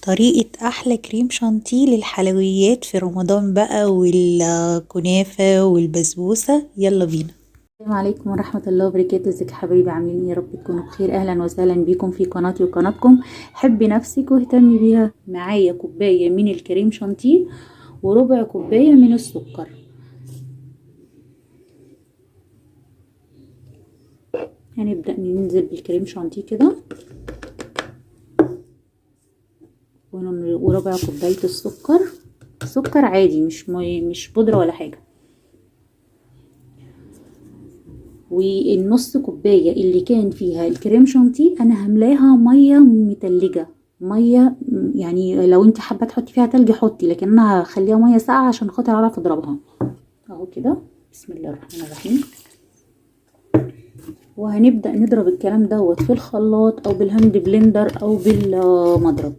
طريقة أحلى كريم شانتيه للحلويات في رمضان بقى والكنافة والبسبوسة. يلا بينا. السلام عليكم ورحمة الله وبركاته. ازيك يا حبايبي؟ عاملين ايه؟ يا رب تكونوا بخير. اهلا وسهلا بيكم في قناتي وقناتكم. حبي نفسك واهتمي بيها. معايا كوباية من الكريم شانتيه وربع كوباية من السكر. هنبدأ ننزل بالكريم شانتيه كده وربع كوباية السكر. سكر عادي، مش بودرة ولا حاجة. والنص كوباية اللي كان فيها الكريم شانتيه انا هملاها مية متلجة. مية يعني لو انت حابة تحطي فيها تلج حطي، لكن انا هخليها مية ساقعة عشان خاطر اعرف اضربها. اهو كده. بسم الله الرحمن الرحيم. وهنبدأ نضرب الكلام دوت في الخلاط او بالهاند بلندر او بالمضرب.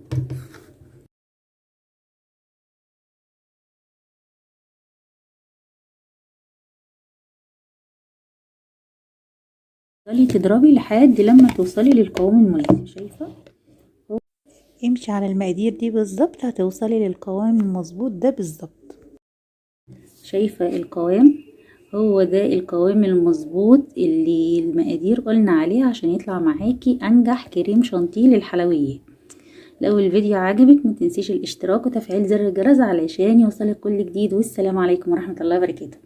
تضربي لحد لما توصلي للقوام المناسب. شايفة؟ امشي على المقادير دي بالظبط هتوصلي للقوام المظبوط ده بالظبط. شايفة القوام؟ هو ده القوام المظبوط اللي المقادير قلنا عليها عشان يطلع معاكي انجح كريم شانتيه للحلويات. لو الفيديو عجبك متنسيش الاشتراك وتفعيل زر الجرس علشان يوصلك كل جديد. والسلام عليكم ورحمة الله وبركاته.